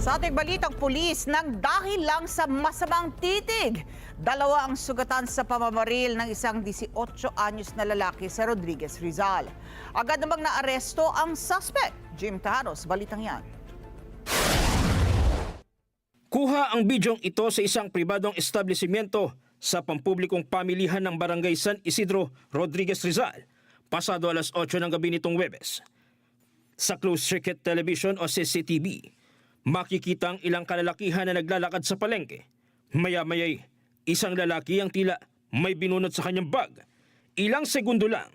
Sa ating balitang pulis, nang dahil lang sa masamang titig, dalawa ang sugatan sa pamamaril ng isang 18 anyos na lalaki sa Rodriguez, Rizal. Agad namang naaresto ang suspect. Jim Taharos, balitang yan. Kuha ang bidyong ito sa isang pribadong establishmento sa pampublikong pamilihan ng Barangay San Isidro, Rodriguez, Rizal, pasado alas 8 ng gabi nitong Huwebes. Sa closed circuit television o CCTV, makikita ang ilang kalalakihan na naglalakad sa palengke. Maya-maya'y isang lalaki ang tila may binunot sa kanyang bag. Ilang segundo lang,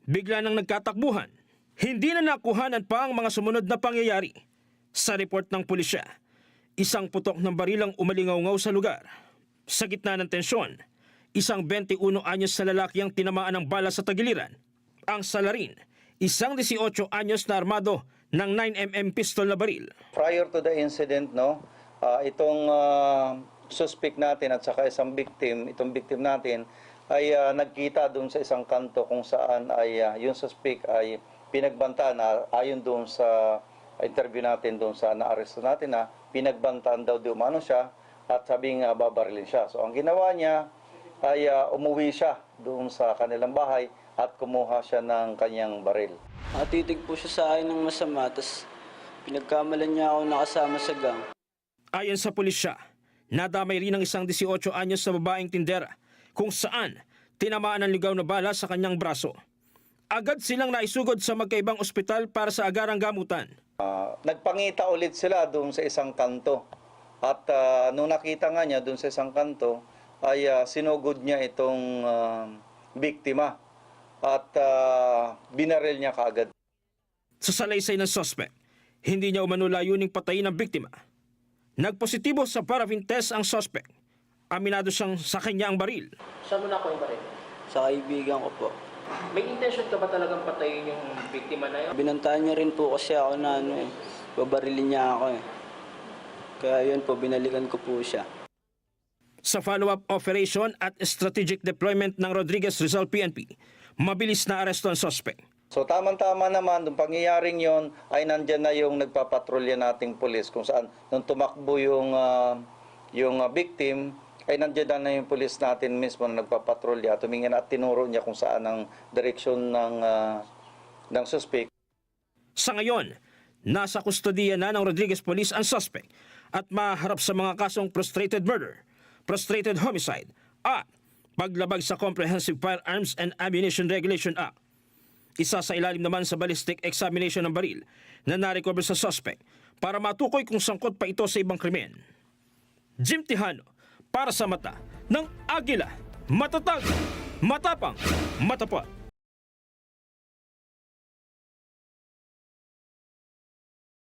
bigla nang nagkatakbuhan. Hindi na nakuhanan pa ang mga sumunod na pangyayari. Sa report ng pulisya, isang putok ng baril ang umalingaw-ngaw sa lugar. Sa gitna ng tensyon, isang 21 anyos na lalaki ang tinamaan ng bala sa tagiliran. Ang salarin, isang 18 anyos na armado ng 9mm pistol na baril. Prior to the incident, itong suspect natin at saka itong victim natin ay nagkita doon sa isang kanto kung saan ay yung suspect ay pinagbantaan ayon doon sa interview natin doon sa naaresto natin na pinagbantaan daw di umano siya at sabing babarilin siya. So ang ginawa niya ay umuwi siya doon sa kanilang bahay at kumuha siya ng kanyang baril. Natitig po siya sa akin ng masama, tapos pinagkamalan niya ako nakasama sa gang. Ayon sa pulisya, nadamay rin ang isang 18 anyos na babaeng tindera kung saan tinamaan ng ligaw na bala sa kanyang braso. Agad silang naisugod sa magkaibang ospital para sa agarang gamutan. Nagpangita ulit sila doon sa isang kanto at nung nakita nga niya doon sa isang kanto ay sinugod niya itong biktima at binaril niya kaagad. Sa salaysay ng suspect, hindi niya umano layuning patayin ang biktima. Nagpositibo sa paraffin test ang suspect. Aminado siyang sa kanya ang baril. Saan mo nakuha yung baril? Sa kaibigan ko po. May intention ka ba talagang patayin yung biktima na yun? Binantaan niya rin po kasi ako na babarilin niya ako eh. Kaya yun po, binalikan ko po siya. Sa follow-up operation at strategic deployment ng Rodriguez Rizal PNP, mabilis na aresto ang suspect. So tamang-tama naman, nung pangyayaring yon ay nandyan na yung nagpapatrolya nating pulis kung saan nung tumakbo yung victim ay nandyan na yung pulis natin mismo na nagpapatrolya at tumingin at tinuro niya kung saan ang direksyon ng suspect. Sa ngayon, nasa kustodiya na ng Rodriguez Police ang suspect at maharap sa mga kasong frustrated murder, frustrated homicide at paglabag sa Comprehensive Firearms and Ammunition Regulation Act. Isa sa ilalim naman sa ballistic examination ng baril na narecover sa suspect para matukoy kung sangkot pa ito sa ibang krimen. Jim Tihano, para sa mata ng Agila, matatag, matapang, matapat.